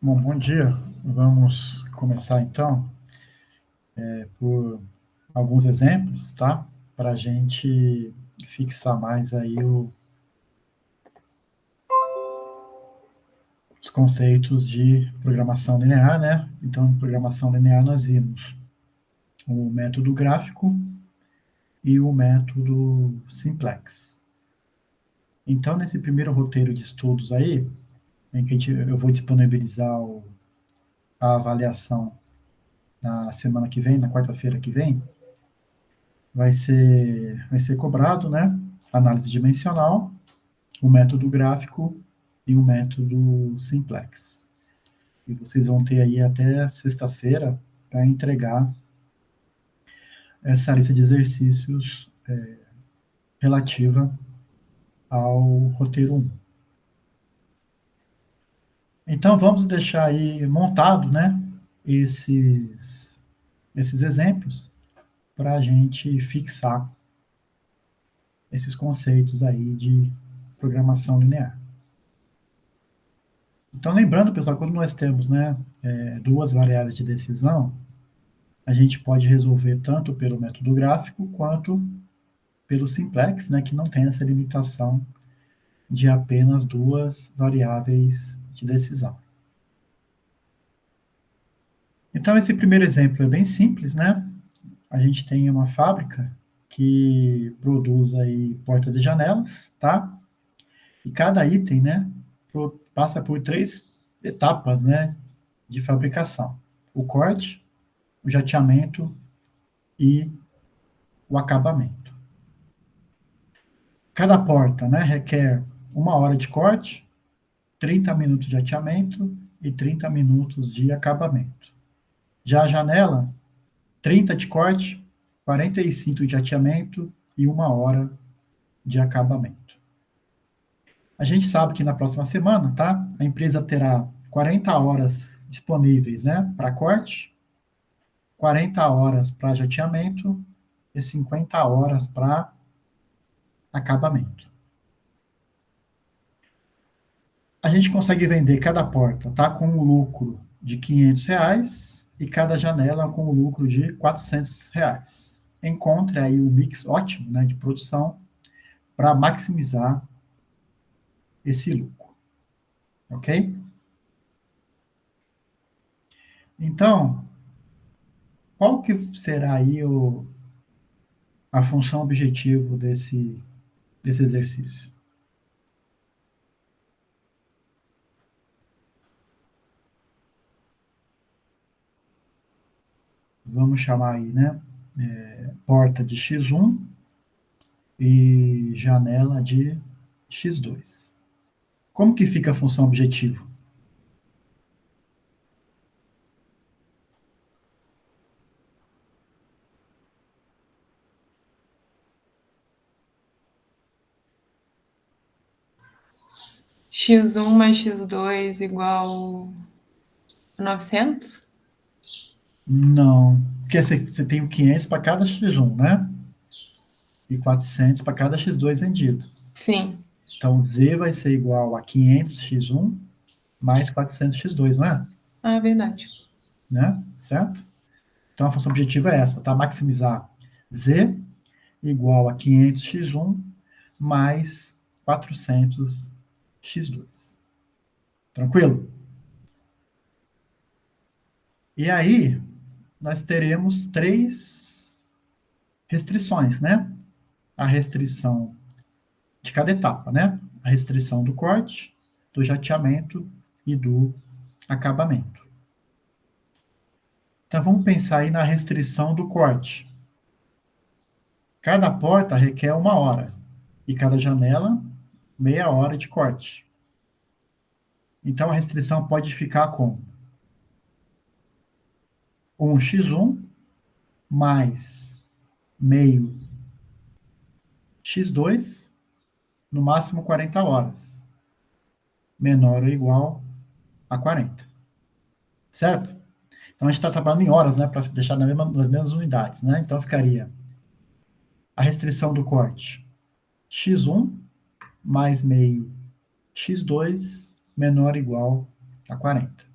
Bom dia. Vamos começar então por alguns exemplos, tá? Para a gente fixar mais aí os conceitos de programação linear, né? Então, em programação linear nós vimos o método gráfico e o método simplex. Então, nesse primeiro roteiro de estudos aí, em que eu vou disponibilizar a avaliação na semana que vem, na quarta-feira que vem, vai ser cobrado, né? Análise dimensional, o método gráfico e o método simplex. E vocês vão ter aí até sexta-feira para entregar essa lista de exercícios relativa ao roteiro 1. Então, vamos deixar aí montado, né, esses exemplos para a gente fixar esses conceitos aí de programação linear. Então, lembrando, pessoal, quando nós temos, né, duas variáveis de decisão, a gente pode resolver tanto pelo método gráfico quanto pelo simplex, né, que não tem essa limitação de apenas duas variáveis de decisão. Então, esse primeiro exemplo é bem simples, né? A gente tem uma fábrica que produz aí portas e janelas, tá? E cada item, né, passa por três etapas, né, de fabricação: o corte, o jateamento e o acabamento. Cada porta, né, requer 1 hora de corte, 30 minutos de jateamento e 30 minutos de acabamento. Já a janela, 30 de corte, 45 de jateamento e 1 hora de acabamento. A gente sabe que na próxima semana, tá, a empresa terá 40 horas disponíveis, né, para corte, 40 horas para jateamento e 50 horas para acabamento. A gente consegue vender cada porta, tá, com um lucro de R$ 500 e cada janela com um lucro de R$ 400. Encontre aí o mix ótimo, né, de produção para maximizar esse lucro, ok? Então, qual que será aí a função objetivo desse exercício? Vamos chamar aí, né, porta de X1 e janela de X2. Como que fica a função objetivo? x1 mais x2 igual 900? Não, porque você tem o 500 para cada X1, né? E 400 para cada X2 vendido. Sim. Então, Z vai ser igual a 500 X1 mais 400 X2, não é? Ah, verdade. Né? Certo? Então, a função objetiva é essa, tá? Maximizar Z igual a 500 X1 mais 400 X2. Tranquilo? E aí, nós teremos três restrições, né? A restrição de cada etapa, né? A restrição do corte, do jateamento e do acabamento. Então, vamos pensar aí na restrição do corte. Cada porta requer 1 hora e cada janela meia hora de corte. Então, a restrição pode ficar com 1x1 mais meio x2, no máximo 40 horas, menor ou igual a 40. Certo? Então, a gente está trabalhando em horas, né, para deixar nas mesmas unidades, né? Então, ficaria a restrição do corte x1 mais meio x2 menor ou igual a 40.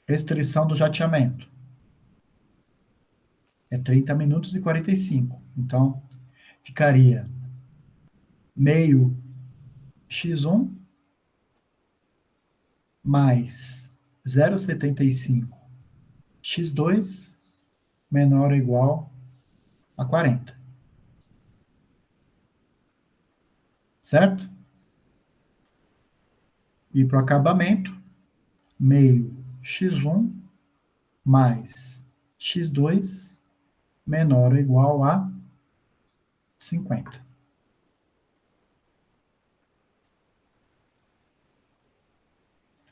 Restrição do jateamento. É 30 minutos e 45. Então, ficaria meio x1 mais 0,75 x2 menor ou igual a 40. Certo? E para o acabamento, meio x1 mais x2 menor ou igual a 50.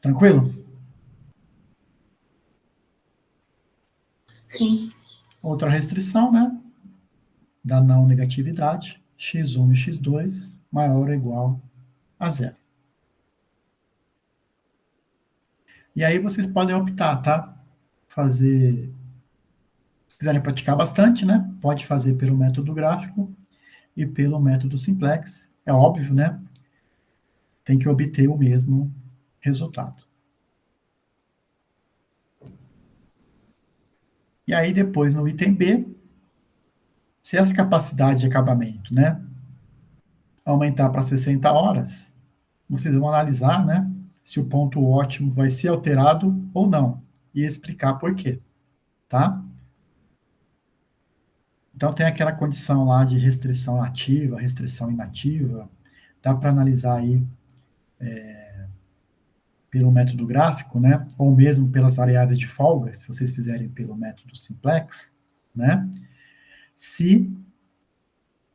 Tranquilo? Sim. Outra restrição, né? Da não negatividade, x1 e x2 maior ou igual a zero. E aí vocês podem optar, tá? Fazer, se quiserem praticar bastante, né? Pode fazer pelo método gráfico e pelo método simplex. É óbvio, né? Tem que obter o mesmo resultado. E aí depois no item B, se essa capacidade de acabamento, né, aumentar para 60 horas, vocês vão analisar, né, se o ponto ótimo vai ser alterado ou não, e explicar por quê, tá? Então tem aquela condição lá de restrição ativa, restrição inativa, dá para analisar aí pelo método gráfico, né, ou mesmo pelas variáveis de folga, se vocês fizerem pelo método simplex, né, se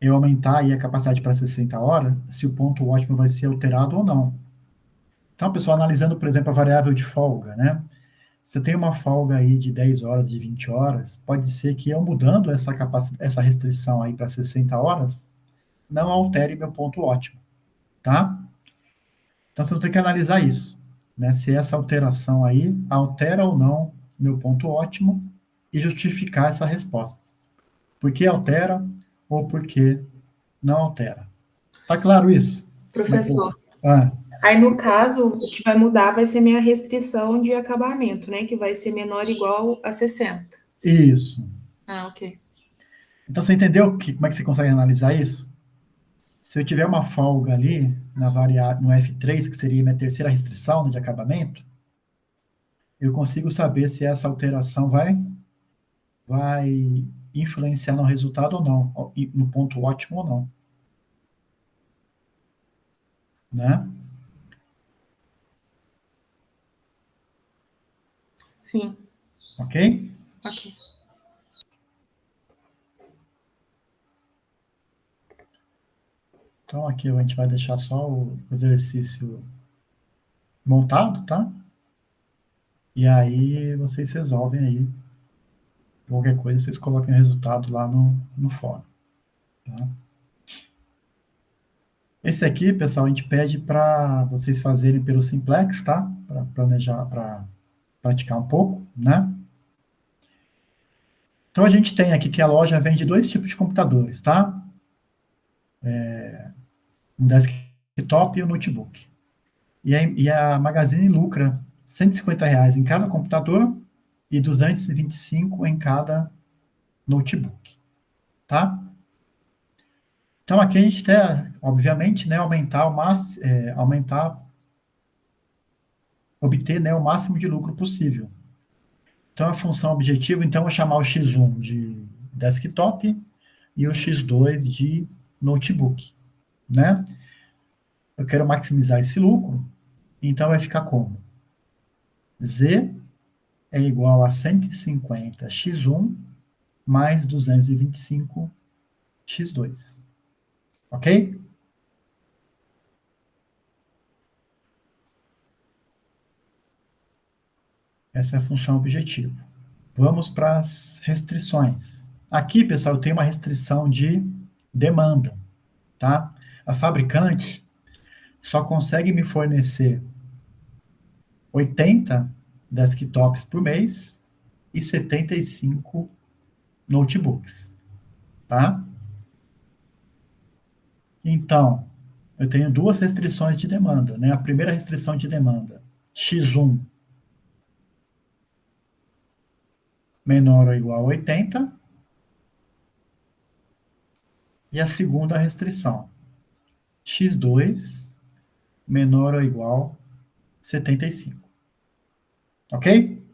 eu aumentar aí a capacidade para 60 horas, se o ponto ótimo vai ser alterado ou não. Então, pessoal, analisando, por exemplo, a variável de folga, né? Se eu tenho uma folga aí de 10 horas, de 20 horas, pode ser que eu mudando essa restrição aí para 60 horas, não altere meu ponto ótimo, tá? Então, você tem que analisar isso, né? Se essa alteração aí altera ou não meu ponto ótimo e justificar essa resposta. Por que altera ou por que não altera? Tá claro isso? Como é que eu... Professor, Ah, aí no caso, o que vai mudar vai ser minha restrição de acabamento, né? Que vai ser menor ou igual a 60. isso. Ah, ok. Então, você entendeu como é que você consegue analisar isso? Se eu tiver uma folga ali na variável, no F3, que seria minha terceira restrição, né, de acabamento, eu consigo saber se essa alteração vai influenciar no resultado ou não, no ponto ótimo ou não, né? Sim, Ok? ok. Então, aqui a gente vai deixar só o exercício montado, tá? E aí vocês resolvem aí. Qualquer coisa, vocês coloquem o resultado lá no fórum, tá? Esse aqui, pessoal, a gente pede para vocês fazerem pelo Simplex, tá? Para planejar, para praticar um pouco, né? Então, a gente tem aqui que a loja vende dois tipos de computadores, tá? Um desktop e um notebook. E a Magazine lucra R$ 150 em cada computador e 225 em cada notebook, tá? Então, aqui a gente quer, obviamente, né, obter, né, o máximo de lucro possível. Então, a função objetivo, então, é chamar o X1 de desktop e o X2 de notebook, né? Eu quero maximizar esse lucro, então vai ficar como? Z é igual a 150 x1 mais 225 x2. Ok? Essa é a função objetivo. Vamos para as restrições. Aqui, pessoal, eu tenho uma restrição de demanda, tá? A fabricante só consegue me fornecer 80 desktops por mês e 75 notebooks, tá? Então, eu tenho duas restrições de demanda, né? A primeira restrição de demanda, X1 menor ou igual a 80. E a segunda restrição, x2 menor ou igual a 75. Ok?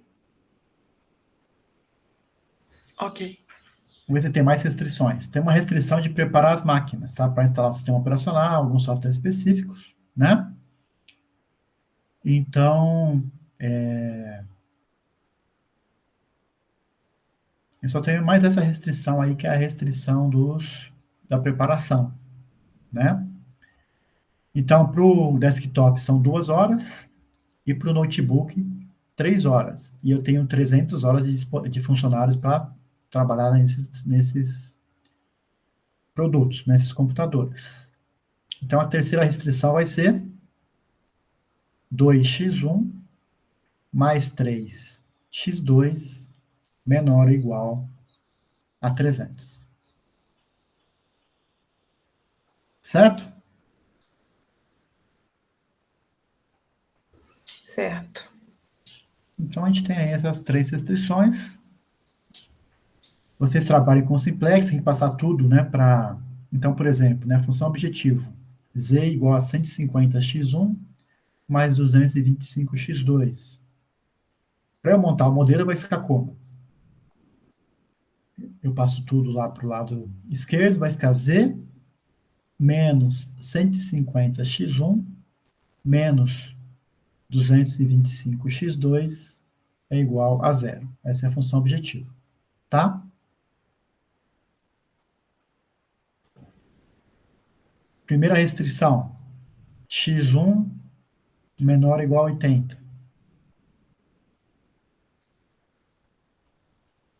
Ok. Vamos ver se tem mais restrições. Tem uma restrição de preparar as máquinas, tá? Para instalar o sistema operacional, alguns softwares específicos, né? Então, eu só tenho mais essa restrição aí, que é a restrição da preparação, né? Então, para o desktop são 2 horas e para o notebook 3 horas. E eu tenho 300 horas de funcionários para trabalhar nesses produtos, nesses computadores. Então, a terceira restrição vai ser 2x1 mais 3x2 menor ou igual a 300. Certo? Certo. Então, a gente tem aí essas 3 restrições. Vocês trabalham com simplex, tem que passar tudo, né, para... Então, por exemplo, né, função objetivo, z igual a 150x1 mais 225x2. Para eu montar o modelo, vai ficar como? Eu passo tudo lá para o lado esquerdo, vai ficar z menos 150x1 menos 225x2 é igual a zero. Essa é a função objetivo, tá? Primeira restrição, x1 menor ou igual a 80.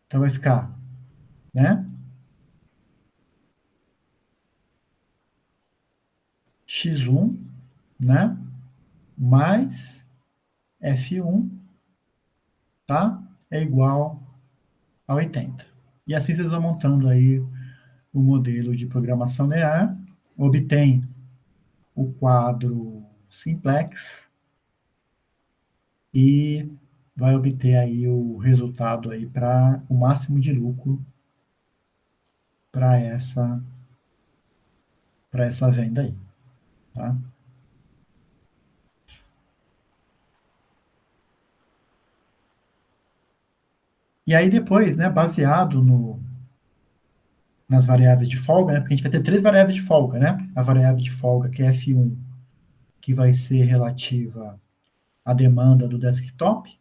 Então vai ficar, né? x1, né? Mais f1, tá? É igual a 80. E assim vocês vão montando aí o modelo de programação linear, obtém o quadro simplex e vai obter aí o resultado aí para o máximo de lucro para essa venda aí, tá? E aí depois, né, baseado nas variáveis de folga, né, porque a gente vai ter 3 variáveis de folga, né? A variável de folga que é F1, que vai ser relativa à demanda do desktop,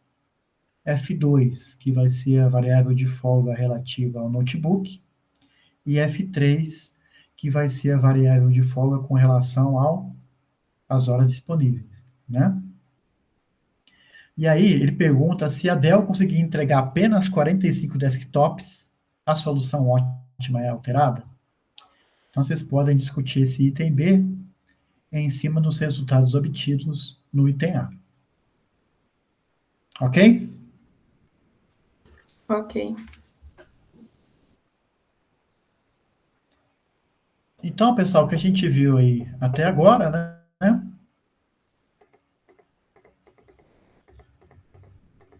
F2, que vai ser a variável de folga relativa ao notebook, e F3, que vai ser a variável de folga com relação às horas disponíveis, né? E aí ele pergunta se a Dell conseguir entregar apenas 45 desktops, a solução ótima é alterada? Então vocês podem discutir esse item B em cima dos resultados obtidos no item A. Ok? Ok. Então, pessoal, o que a gente viu aí até agora, né,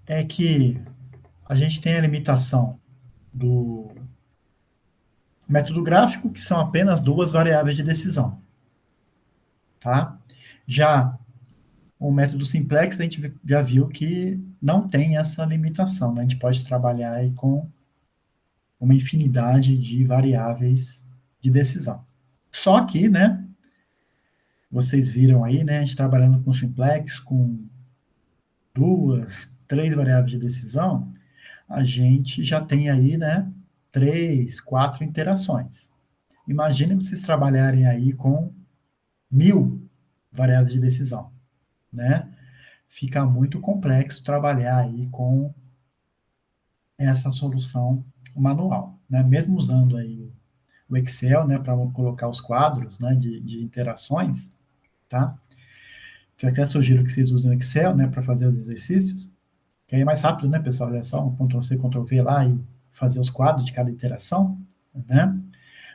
é que a gente tem a limitação do método gráfico, que são apenas 2 variáveis de decisão, tá? Já o método simplex, a gente já viu que não tem essa limitação, né? A gente pode trabalhar aí com uma infinidade de variáveis de decisão. Só que, né, vocês viram aí, né, a gente trabalhando com simplex, com 2, 3 variáveis de decisão, a gente já tem aí, né, 3, 4 interações. Imaginem vocês trabalharem aí com 1000 variáveis de decisão, né? Fica muito complexo trabalhar aí com essa solução manual, né? Mesmo usando aí o Excel, né, para colocar os quadros, né, de interações, tá? Que eu até sugiro que vocês usem o Excel, né, para fazer os exercícios, que aí é mais rápido, né, pessoal? É só um Ctrl+C, Ctrl+V lá e fazer os quadros de cada interação, né?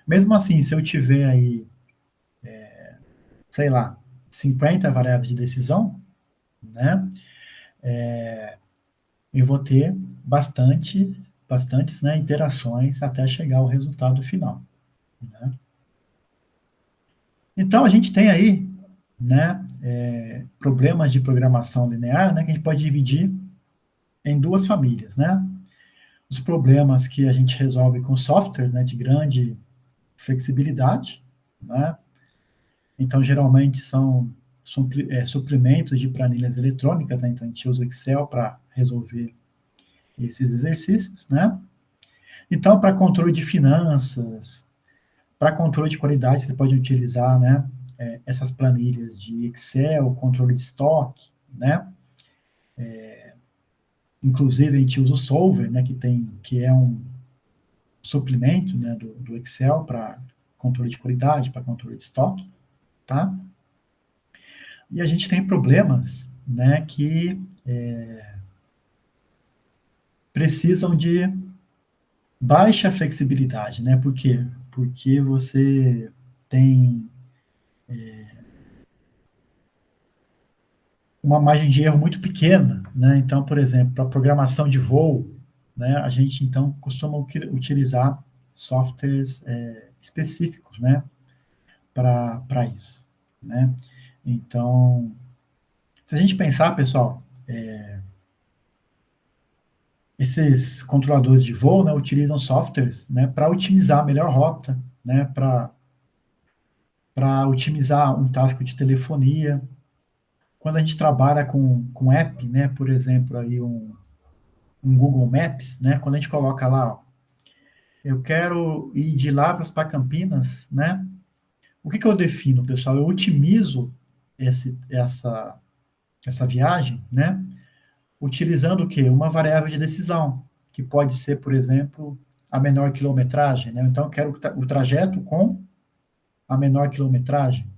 Mesmo assim, se eu tiver aí, sei lá, 50 variáveis de decisão, né, eu vou ter bastante bastantes, né, interações até chegar ao resultado final, né? Então, a gente tem aí, né, problemas de programação linear, né, que a gente pode dividir em duas famílias, né? Os problemas que a gente resolve com softwares, né, de grande flexibilidade, né? Então, geralmente são suprimentos de planilhas eletrônicas, né? Então, a gente usa o Excel para resolver esses exercícios, né? Então, para controle de finanças, para controle de qualidade, você pode utilizar, né, essas planilhas de Excel, controle de estoque, né? Inclusive, a gente usa o Solver, né, que é um suplemento, né, do Excel para controle de qualidade, para controle de estoque, tá? E a gente tem problemas, né, que precisam de baixa flexibilidade, né? Por quê? Porque você tem uma margem de erro muito pequena, né? Então, por exemplo, para programação de voo, né, a gente então costuma utilizar softwares específicos, né, para isso, né? Então, se a gente pensar, pessoal, esses controladores de voo, né, utilizam softwares, né, para otimizar a melhor rota, né, para otimizar um tráfego de telefonia. Quando a gente trabalha com app, né, por exemplo, aí um Google Maps, né, quando a gente coloca lá, ó, eu quero ir de Lavras para Campinas, né, o que eu defino, pessoal? Eu otimizo essa viagem, né, utilizando o quê? Uma variável de decisão, que pode ser, por exemplo, a menor quilometragem, né? Então, eu quero o trajeto com a menor quilometragem.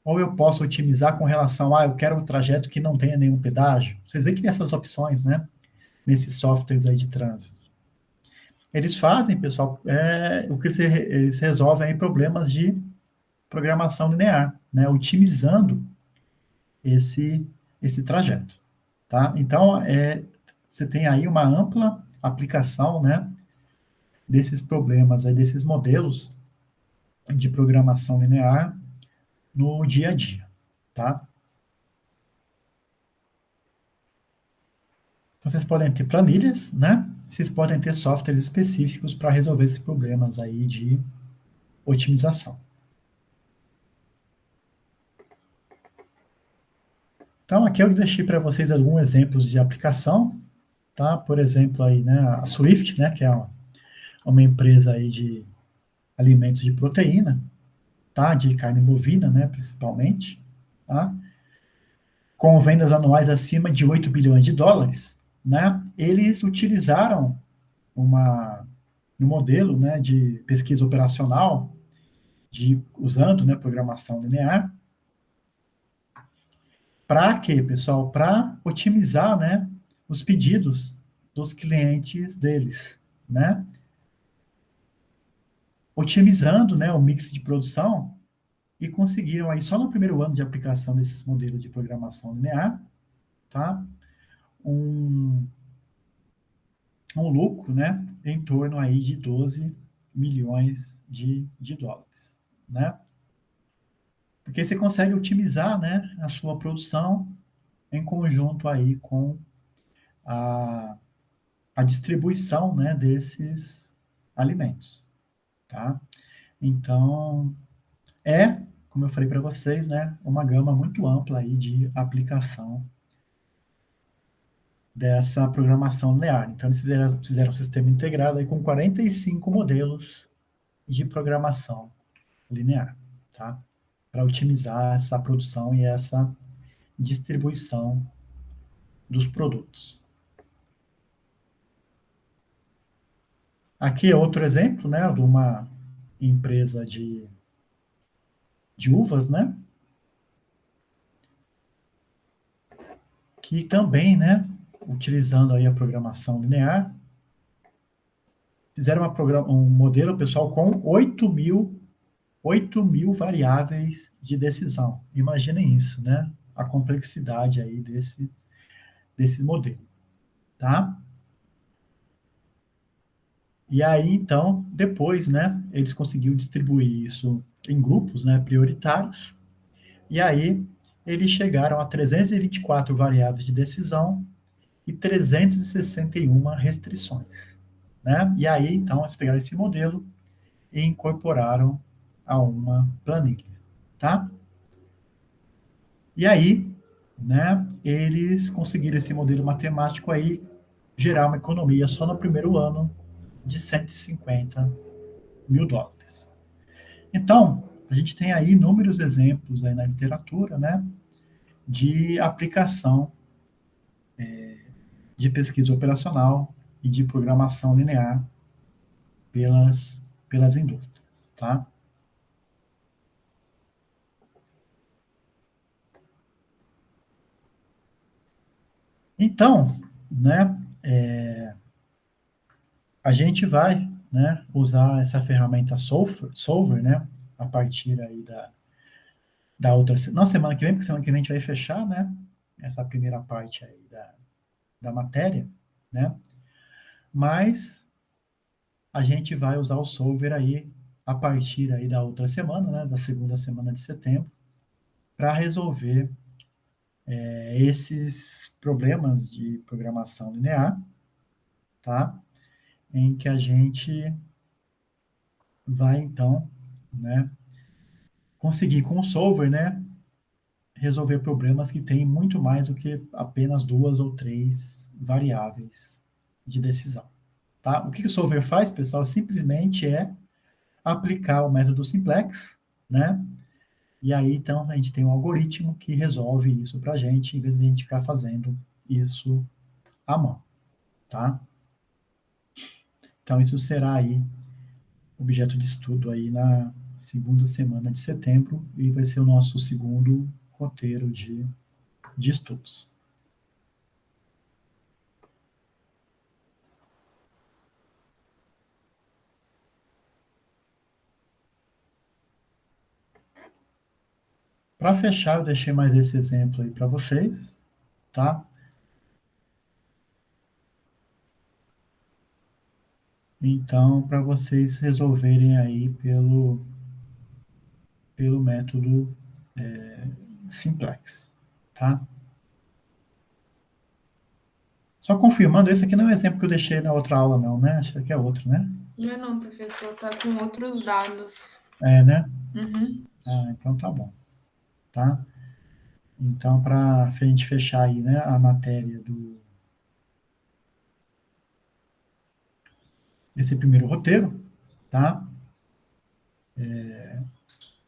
Ou eu posso otimizar com relação a, eu quero um trajeto que não tenha nenhum pedágio. Vocês veem que tem essas opções, né? Nesses softwares aí de trânsito. Eles fazem, pessoal, o que eles resolvem aí problemas de programação linear, né? Otimizando esse trajeto, tá? Então, você tem aí uma ampla aplicação, né, desses problemas, aí, desses modelos de programação linear no dia a dia, tá? Vocês podem ter planilhas, né? Vocês podem ter softwares específicos para resolver esses problemas aí de otimização. Então, aqui eu deixei para vocês alguns exemplos de aplicação, tá? Por exemplo, aí, né, a Swift, né, que é uma empresa aí de alimentos de proteína, tá? De carne bovina, né, principalmente, tá? Com vendas anuais acima de 8 bilhões de dólares, né? Eles utilizaram um modelo, né, de pesquisa operacional, usando, né, programação linear, para quê, pessoal? Para otimizar, né, os pedidos dos clientes deles, né? Otimizando, né, o mix de produção e conseguiram aí, só no primeiro ano de aplicação desses modelos de programação linear, tá? Um lucro, né, em torno aí de 12 milhões de dólares, né? Porque você consegue otimizar, né, a sua produção em conjunto aí com a, a distribuição, né, desses alimentos, tá? Então, como eu falei para vocês, né, uma gama muito ampla aí de aplicação dessa programação linear. Então, eles fizeram um sistema integrado aí com 45 modelos de programação linear, tá? Para otimizar essa produção e essa distribuição dos produtos. Aqui é outro exemplo, né, de uma empresa de uvas, né, que também, né, utilizando aí a programação linear, fizeram um modelo, pessoal, com 8 mil variáveis de decisão. Imaginem isso, né? A complexidade aí desse modelo, tá? E aí, então, depois, né, eles conseguiram distribuir isso em grupos, né, prioritários, e aí eles chegaram a 324 variáveis de decisão e 361 restrições, né? E aí, então, eles pegaram esse modelo e incorporaram a uma planilha, tá? E aí, né, eles conseguiram esse modelo matemático aí gerar uma economia só no primeiro ano de 150 mil dólares. Então, a gente tem aí inúmeros exemplos aí na literatura, né, de aplicação de pesquisa operacional e de programação linear pelas indústrias, tá? Então, né, a gente vai, né, usar essa ferramenta Solver, né, a partir aí da outra, não semana que vem, porque semana que vem a gente vai fechar, né, essa primeira parte aí da matéria, né, mas a gente vai usar o Solver aí a partir aí da outra semana, né, da segunda semana de setembro, para resolver esses problemas de programação linear, tá? Em que a gente vai, então, né, conseguir com o solver, né, resolver problemas que têm muito mais do que apenas duas ou três variáveis de decisão, tá? O que o solver faz, pessoal, simplesmente é aplicar o método simplex, né? E aí, então, a gente tem um algoritmo que resolve isso para a gente, em vez de a gente ficar fazendo isso à mão, tá? Então, isso será aí objeto de estudo aí na segunda semana de setembro e vai ser o nosso segundo roteiro de estudos. Para fechar, eu deixei mais esse exemplo aí para vocês, tá? Então, para vocês resolverem aí pelo método simplex, tá? Só confirmando, esse aqui não é o exemplo que eu deixei na outra aula, não, né? Acho que é outro, né? Não, professor, tá com outros dados. É, né? Uhum. Ah, então tá bom, tá? Então, para a gente fechar aí, né, a matéria desse primeiro roteiro, tá?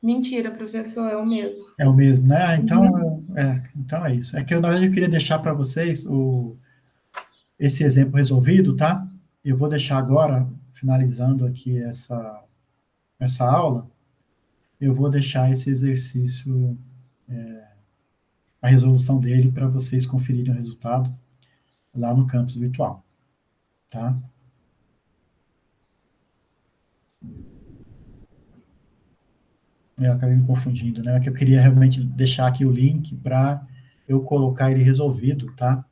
Mentira, professor, é o mesmo. É o mesmo, né? Ah, Uhum. então é isso. É que na verdade eu queria deixar para vocês esse exemplo resolvido, tá? Eu vou deixar agora, finalizando aqui essa aula, eu vou deixar esse exercício, a resolução dele, para vocês conferirem o resultado lá no campus virtual, tá? Eu acabei me confundindo, né? É que eu queria realmente deixar aqui o link para eu colocar ele resolvido, tá?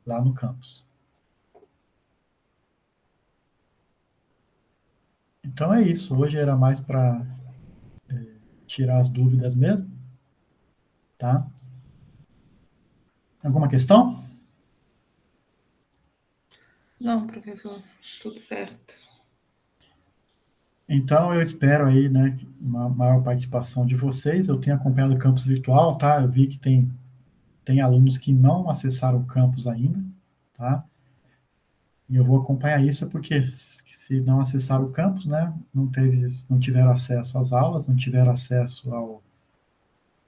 Lá no campus. Então é isso. Hoje era mais para tirar as dúvidas mesmo, tá? Alguma questão? Não, professor, tudo certo. Então eu espero aí, né, uma maior participação de vocês. Eu tenho acompanhado o campus virtual, tá? Eu vi que tem alunos que não acessaram o campus ainda, tá? E eu vou acompanhar isso porque se não acessaram o campus, né, não tiveram acesso às aulas, não tiveram acesso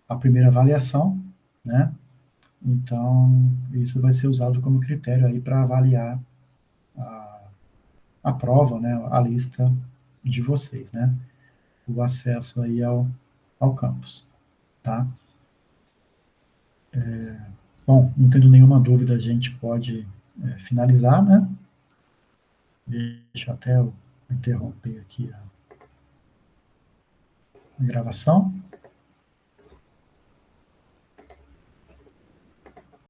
à primeira avaliação, né? Então, isso vai ser usado como critério aí para avaliar a prova, né, a lista de vocês, né? O acesso aí ao campus, tá? Bom, não tendo nenhuma dúvida, a gente pode finalizar, né? Deixa até eu interromper aqui a gravação.